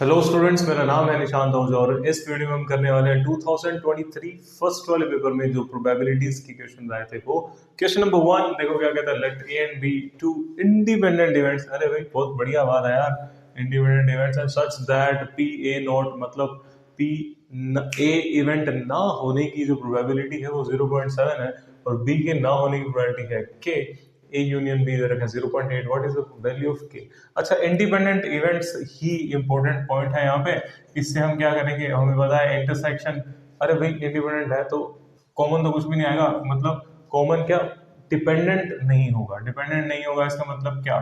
Hello students, मेरा नाम है निशांत आहूजा और इस वीडियो में हम करने वाले हैं 2023 फर्स्ट वाले पेपर में जो प्रोबेबिलिटीज की क्वेश्चन आए थे वो क्वेश्चन नंबर 1 देखो क्या कहता है। Let A and B two independent events. अरे भाई बहुत बढ़िया बात है यार। Independent events and such that P A not, मतलब पी ए इवेंट ना होने की जो प्रोबेबिलिटी है वो 0.7 है और बी के ना होने की प्रोबेबिलिटी है के। ए यूनियन बी दे रखा है 0.8। What is the value of के? अच्छा, इंडिपेंडेंट इवेंट्स ही इंपॉर्टेंट पॉइंट है यहाँ पे। इससे हम क्या करेंगे, हमें पता है इंटरसेक्शन। अरे भाई इंडिपेंडेंट है तो कॉमन तो कुछ भी नहीं आएगा, मतलब कॉमन क्या, डिपेंडेंट नहीं होगा। डिपेंडेंट नहीं होगा इसका मतलब क्या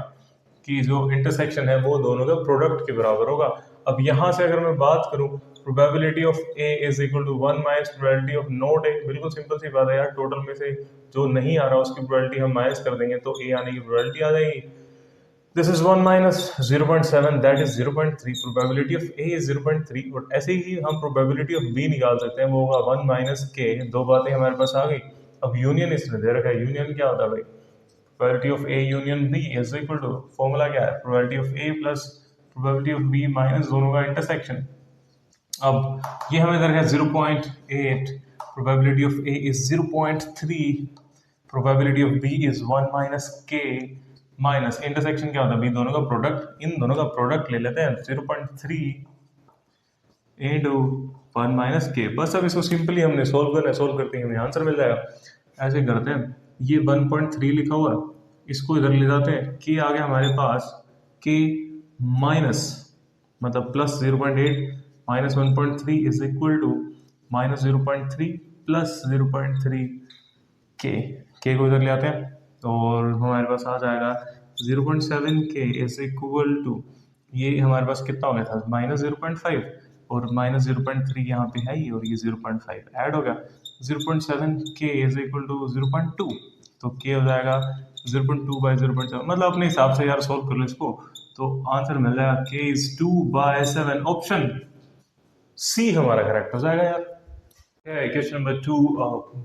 कि जो इंटरसेक्शन है वो दोनों का प्रोडक्ट के बराबर होगा। अब यहाँ से अगर मैं बात करूँ, probability of A is equal to 1 minus probability of not A. बिल्कुल सिंपल सी बात है यार, टोटल में से जो नहीं आ रहा उसकी प्रोबेबिलिटी हम माइनस कर देंगे तो ए आने की प्रोबेबिलिटी आ जाएगी। This is 1 minus 0.7 that is 0.3। Probability of A is 0.3 और ऐसे ही हम प्रोबेबिलिटी ऑफ बी निकाल सकते हैं, वो होगा 1 माइनस के। दो बातें हमारे पास आ गई। अब यूनियन इसने दे रखा है, यूनियन क्या होता है भाई? Probability of A union B is equal to, formula क्या है, probability of A plus probability of B minus दोनों का इंटरसेक्शन। अब ये हमें दे रखा है 0.8, probability of A is 0.3, probability of B is 1 minus K minus intersection क्या होता है, बी दोनों का प्रोडक्ट, इन दोनों का प्रोडक्ट ले लेते हैं 0.3 इंटू 1 माइनस के। बस अब इसको सिंपली हमने सोल्व करना है, सोल्व करते ही हमें आंसर मिल जाएगा। ऐसे करते हैं, ये 1.3 लिखा हुआ है, इसको इधर ले जाते हैं, के आ गया हमारे पास, के माइनस मतलब plus 0.8 minus 1.3 is equal to minus 0.3 plus 0.3 K को इधर ले आते हैं और हमारे पास आ जाएगा 0.7 के इज इक्वल टू, ये हमारे पास कितना हो गया था, माइनस 0.5 और माइनस 0.3 यहाँ पे है ही और ये 0.5 ऐड हो गया। 0.7 के इज इक्वल टू 0.2, तो के हो जाएगा 0.2 बाई 0.7। मतलब अपने हिसाब से यार सोल्व कर लो इसको तो आंसर मिल जाएगा के इज 2/7। ऑप्शन सी हमारा करेक्ट हो जाएगा यार। Okay, question number 2.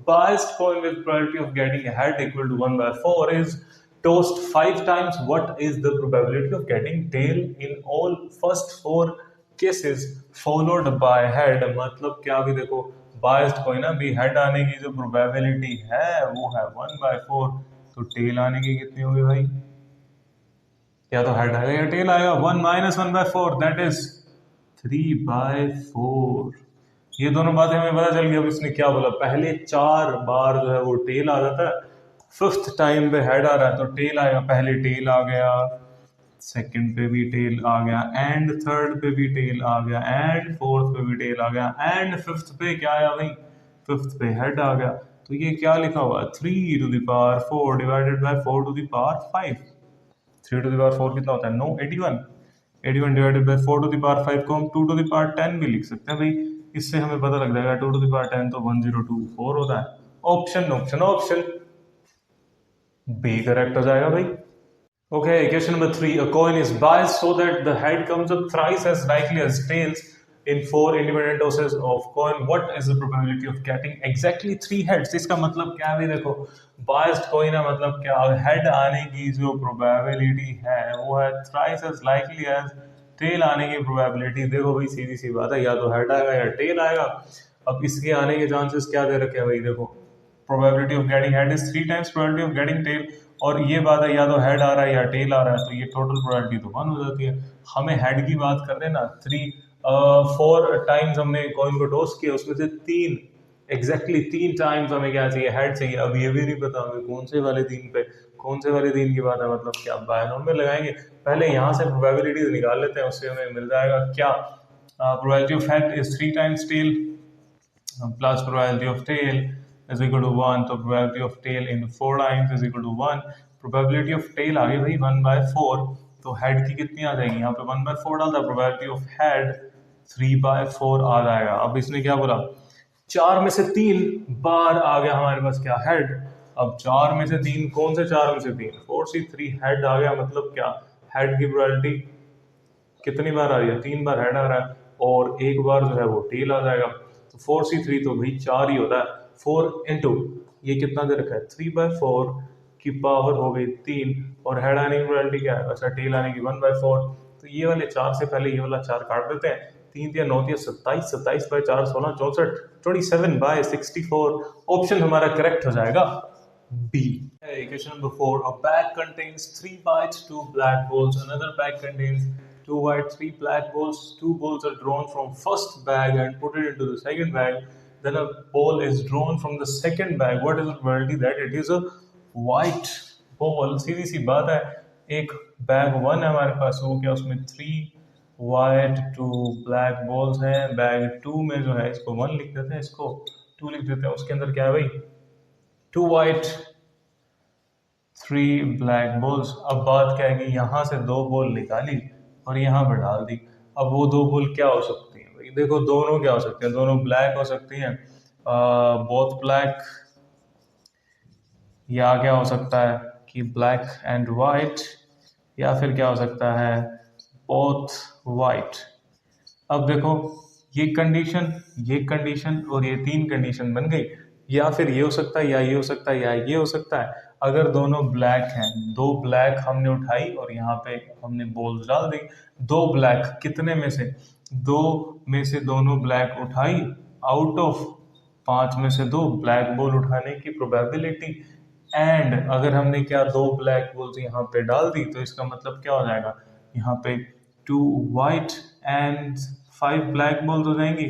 Biased coin with probability of getting a head equal to 1/4 is tossed 5 times. What is the probability of getting tail in all first 4 cases followed by head? मतलब क्या, भी देखो biased coin ना भी, head आने की जो probability है वो है 1/4, तो tail आने की कितनी होगी भाई? या तो head आएगा या tail आएगा। 1 माइनस 1/4 दैट इज 3/4। ये दोनों बातें हमें पता चल गई। अब इसने क्या बोला, पहले 4 बार जो है वो टेल आ जाता है, फिफ्थ टाइम पे हेड आ रहा है तो टेल आएगा। पहले टेल आ गया, सेकंड पे भी टेल आ गया, एंड थर्ड पे भी टेल आ गया, एंड फोर्थ पे भी टेल आ गया, एंड फिफ्थ पे क्या आया भाई, फिफ्थ पे हेड आ गया। तो ये क्या लिखा हुआ है, 3⁴ डिवाइडेड बाय 4⁵ 3⁴ कितना होता है, नो 81। 81 डिवाइडेड बाय 4⁵ को हम 2⁻10 भी लिख सकते हैं भाई। इससे हमें पता लग जाएगा 2⁻10 तो 1024 होता है। Option option option B correct हो जाएगा भाई। Okay, question number 3. A coin is biased so that the head comes up thrice as likely as tails in 4 independent tosses of coin. What is the probability of getting exactly 3 heads? इसका मतलब क्या है, देखो biased coin है मतलब क्या, head आने की जो probability है वो है thrice as likely as tail आने की probability। देखो भाई सीधी सी बात है, या तो head आएगा या tail आएगा। अब इसके आने के चांसेस क्या दे रखे हैं भाई, देखो probability of getting head is 3 times probability of getting tail, और ये बात है या तो हेड आ रहा है या टेल आ रहा है, तो ये टोटल प्रोबेबिलिटी तो 1 हो जाती है। हमें हेड की बात कर रहे हैं ना, 4 टाइम्स हमने कॉइन को टॉस किया, उसमें से 3 एग्जैक्टली 3 टाइम्स हमें क्या चाहिए, हेड चाहिए। अब ये भी नहीं पता हमें कौन से वाले दिन पे, कौन से वाले दिन की बात है, मतलब क्या बायनोम में लगाएंगे। पहले यहाँ से प्रोबेबिलिटी निकाल लेते हैं, उससे हमें मिल जाएगा क्या, probability of head is 3 times tail plus probability of tail is equal to 1, तो probability of tail in 4 times is equal to 1। probability of tail आ गई भाई 1/4, तो head की कितनी आ जाएगी, यहाँ पे 1/4 डालता, probability of head 3/4 आ जाएगा। अब इसने क्या बोला, 4 में से 3 बार आ गया हमारे पास क्या, head। अब 4 में से 3 कौन से 4 में से 3, 4C3 head आ गया, मतलब क्या, head की probability कितनी बार आ रही है, 3 बार हेड आ रहा है और एक बार जो है वो टेल आ जाएगा। तो 4C3 तो भाई 4 ही होता है। 4 इंटू ये कितना दे रखा है, 3/4 की पावर हो गई 3, और हेड आने की प्रोबेबिलिटी क्या है, अच्छा टेल आने की 1/4, तो ये वाले 4 से पहले ये वाला 4 काट देते हैं। 3 या 9 या 27, 27 बाय 4 16 64, 27 बाय 64। ऑप्शन हमारा करेक्ट हो जाएगा B. Hey, question number 4. A bag contains 3 white, 2 black balls. Another bag contains 2 white, 3 black balls. 2 balls are drawn from first bag and put it into the second bag. Then a ball is drawn from the second bag. What is the probability that it is a white ball? सीधी सी बात है, एक bag 1 है हमारे पास, वो क्या उसमें 3 white 2 black balls हैं। Bag 2 में जो है इसको 1 लिख देते हैं, इसको 2 लिख देते हैं। उसके अंदर क्या है भाई, 2 वाइट 3 ब्लैक बॉल्स। अब बात क्या है कि यहाँ से 2 बॉल निकाली और यहाँ पर डाल दी। अब वो 2 बॉल क्या हो सकती हैं भाई, देखो दोनों क्या हो सकते हैं, दोनों ब्लैक हो सकती हैं, बोथ ब्लैक, या क्या हो सकता है कि ब्लैक एंड वाइट, या फिर क्या हो सकता है बोथ वाइट। अब देखो ये कंडीशन और ये 3 कंडीशन बन गई, या फिर ये हो सकता है, या ये हो सकता है, या ये हो सकता है। अगर दोनों ब्लैक हैं, 2 ब्लैक हमने उठाई और यहाँ पे हमने बॉल्स डाल दी। 2 ब्लैक कितने में से, 2 में से दोनों ब्लैक उठाई, आउट ऑफ 5 में से 2 ब्लैक बॉल उठाने की प्रोबेबिलिटी। एंड अगर हमने क्या 2 ब्लैक बॉल्स यहाँ पे डाल दी, तो इसका मतलब क्या हो जाएगा, यहाँ पे 2 वाइट एंड 5 ब्लैक बॉल्स हो जाएंगी।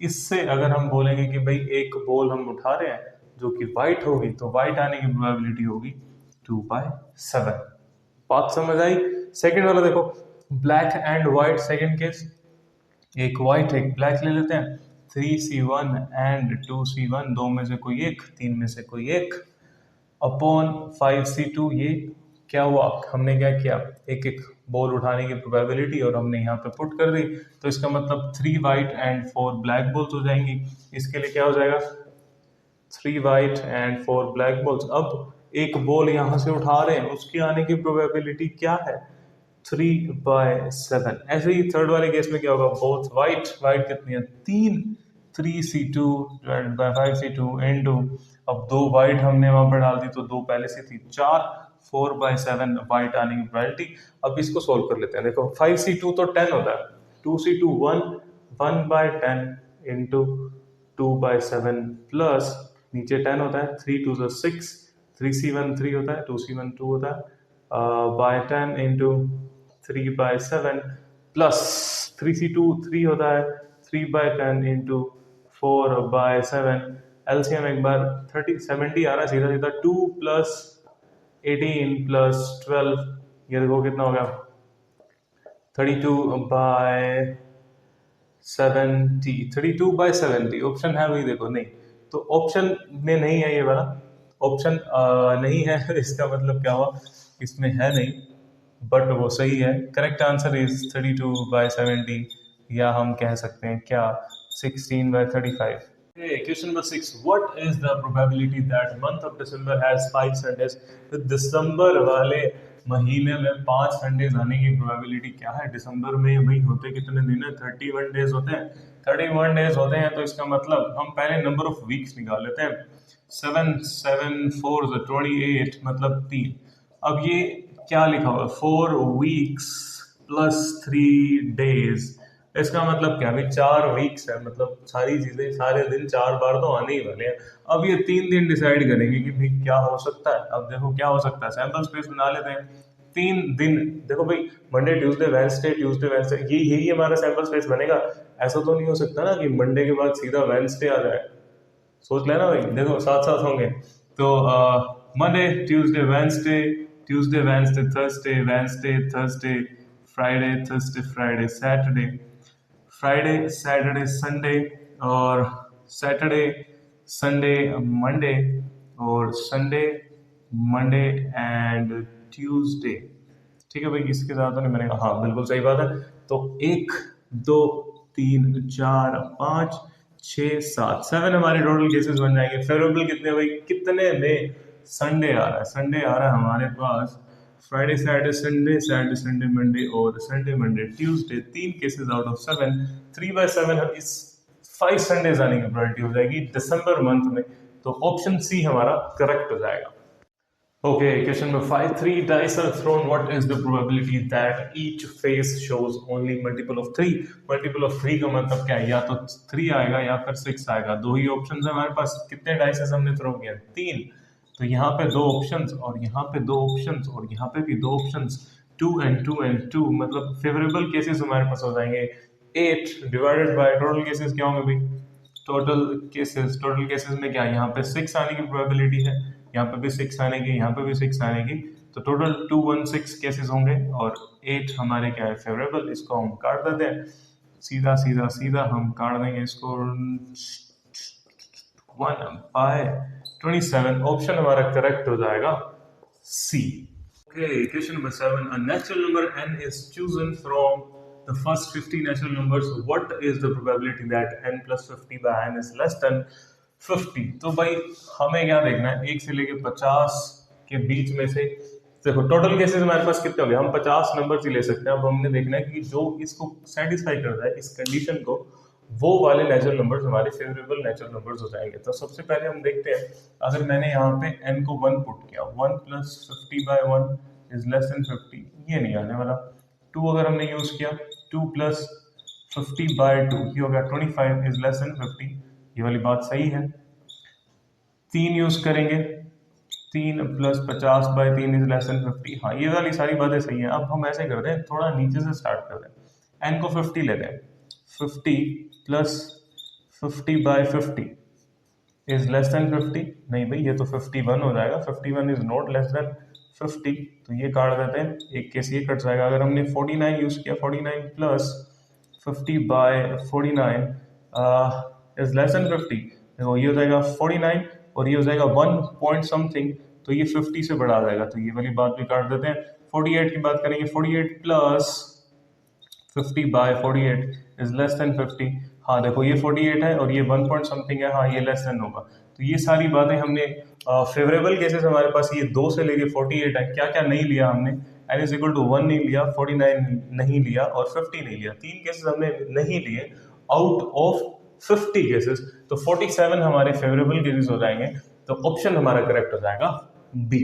इससे अगर हम बोलेंगे कि भाई एक बॉल हम उठा रहे हैं जो कि वाइट होगी, तो वाइट आने की प्रोबेबिलिटी होगी 2/7। बात समझ आई। सेकंड वाला देखो, black and white, second case, एक वाइट एक ब्लैक ले लेते हैं। 3C1 एंड 2C1, 2 में से कोई एक, 3 में से कोई एक, अपॉन 5C2। ये क्या हुआ, हमने क्या किया, एक एक बॉल उठाने की प्रोबेबिलिटी और हमने यहाँ पे पुट कर दी, तो इसका मतलब 3 वाइट एंड 4 ब्लैक बॉल्स हो जाएंगी। इसके लिए क्या हो जाएगा, 3 वाइट एंड 4 ब्लैक बॉल्स। अब एक बॉल यहाँ से उठा रहे हैं, उसकी आने की प्रोबेबिलिटी क्या है, 3/7। ऐसे ही थर्ड वाले केस में क्या होगा, बोथ वाइट, वाइट कितनी है 3, 3C2 divided by 5C2 into, अब 2 वाइट हमने वहां पर डाल दी तो 2 पहले से थी, 4, 4/7 वाइट आने की प्रोबेबिलिटी। अब इसको सोल्व कर लेते हैं। देखो 5C2 तो 10 होता है, 2C2 1, 1/10 इंटू 2/7 प्लस नीचे 10 होता है, 3 2 6, 3C1 3 होता है, 2C1 2 होता है, बाय 10 इंटू 3/7 प्लस 3C2 3 होता है, 3/10 इंटू 4/7। एलसीएम एक बार 30 70 आ रहा है, सीधा सीधा 2 प्लस 18 प्लस 12, ये देखो कितना हो गया 32/70, 32/70। ऑप्शन है वही, देखो नहीं, तो ऑप्शन में नहीं है ये वाला, ऑप्शन नहीं है इसका मतलब क्या हुआ, इसमें है नहीं, बट वो सही है। करेक्ट आंसर इज 32/70, या हम कह सकते हैं क्या 16/35। Okay, question number 6. What is the probability that month of December has 5 Sundays? तो दिसंबर वाले महीने में 5 संडेज आने की प्रोबेबिलिटी क्या है। दिसंबर में भाई होते कितने दिन है, 31 डेज होते हैं। 31 डेज होते हैं, तो इसका मतलब हम पहले नंबर ऑफ वीक्स निकाल लेते हैं। 7 7 4 28, मतलब 3। अब ये क्या लिखा हुआ है, 4 वीक्स प्लस 3 डेज, इसका मतलब क्या, अभी 4 वीक्स है, मतलब सारी चीजें सारे दिन 4 बार तो आने ही वाले हैं। अब ये 3 दिन डिसाइड करेंगे कि भाई क्या हो सकता है। अब देखो क्या हो सकता है, सैंपल स्पेस बना लेते हैं। 3 दिन देखो भाई, मंडे ट्यूसडे वेंसडे, ये यही हमारा सैंपल स्पेस बनेगा। ऐसा तो नहीं हो सकता ना कि मंडे के बाद सीधा वेंसडे आ जाए, सोच लेना भाई, देखो साथ साथ होंगे। तो Monday Tuesday Wednesday Thursday Friday Saturday, Friday Saturday Sunday, और सैटरडे संडे मंडे, और संडे मंडे एंड ट्यूसडे। ठीक है भाई, इसके साथ तो नहीं बनेगा, हाँ बिल्कुल सही बात है। तो 1 2 3 4 5 6 7 7 हमारे टोटल केसेस बन जाएंगे। फेवरेबल कितने भाई, कितने में संडे आ रहा है, संडे आ रहा है हमारे पास फ्राइडे सैटरडे संडे मंडे, और Sunday Monday Tuesday. 3 cases out of 7, 3/7 इस 5 संडेज आने की प्रोबेबिलिटी हो जाएगी दिसंबर मंथ में। तो ऑप्शन सी हमारा करेक्ट हो जाएगा। Okay, question number 5. 3 dice are thrown. What is the probability that each face shows only multiple of 3? Multiple of 3 का मतलब क्या है? या तो 3 आएगा या फिर 6 आएगा. दो ही ऑप्शन है हमारे पास. कितने डाइसेस हमने थ्रो किया? 3. तो यहाँ पे दो ऑप्शंस और यहाँ पे दो ऑप्शंस और यहाँ पे भी दो ऑप्शंस. 2 and 2 and 2 मतलब फेवरेबल केसेस हमारे पास हो जाएंगे. 8 डिवाइडेड बाय टोटल केसेस क्या होंगे भाई? टोटल केसेस में क्या है? यहाँ पे 6 आने की प्रोबेबिलिटी है, यहाँ पे भी 6 आने की, यहाँ पे भी 6 आने की. तो टोटल 216 केसेस होंगे और 8 हमारे क्या है? फेवरेबल. इसको हम काट देते हैं. सीधा सीधा सीधा हम काट देंगे इसको. 1 बाय 27. ऑप्शन हमारा करेक्ट हो जाएगा सी. Okay, question number 7. A natural number n is chosen from the first 50 natural numbers. What is the probability that n plus 50 by n is less than 50? तो भाई हमें क्या देखना है? 1 से लेके 50 के बीच में से देखो टोटल केसेस हमारे पास कितने होंगे? हम 50 नंबर ही ले सकते हैं. अब हमने देखना है कि जो इसको सेटिस्फाई करता है इस कंडीशन को, वो वाले नेचुरल नंबर्स हमारे फेवरेबल नेचुरल नंबर्स हो जाएंगे. तो सबसे पहले हम देखते हैं, अगर मैंने यहाँ पे n को 1 पुट किया, 1 plus 50 by 1 is less than 50, ये नहीं आने वाला. 2 अगर हमने यूज किया, 2 प्लस 50 बाय 2 ये हो गया 25 इज लेस देन 50, ये वाली बात सही है. 3 यूज करेंगे, 3 plus 50 by 3 is less than 50, हाँ ये वाली सारी बातें सही हैं. अब हम ऐसे करते हैं, थोड़ा नीचे से स्टार्ट करते हैं. n को 50 लेते हैं. 50 plus 50 by 50 is less than 50. नहीं भाई, ये तो 51 हो जाएगा. 51 इज नॉट लेस देन 50, तो ये काट देते हैं. एक केस ये कट जाएगा. अगर हमने 49 यूज किया, 49 plus 50 by 49 is less than 50, देखो ये हो जाएगा 49 और ये हो जाएगा 1 पॉइंट समथिंग, तो ये 50 से बड़ा आ जाएगा, तो ये वाली बात भी काट देते हैं. 48 की बात करेंगे, 48 plus 50 by 48 is less than 50, हाँ देखो ये 48 है और ये 1 पॉइंट समथिंग है, हाँ ये लेस देन होगा. तो ये सारी बातें हमने फेवरेबल केसेस हमारे पास ये 2 से लेके 48 है. क्या क्या नहीं लिया हमने? n इज इक्वल टू 1 नहीं लिया, 49 नहीं लिया और 50 नहीं लिया. 3 केसेस हमने नहीं लिए आउट ऑफ 50 केसेस. तो 47 हमारे फेवरेबल केसेस हो जाएंगे. तो ऑप्शन हमारा करेक्ट हो जाएगा बी.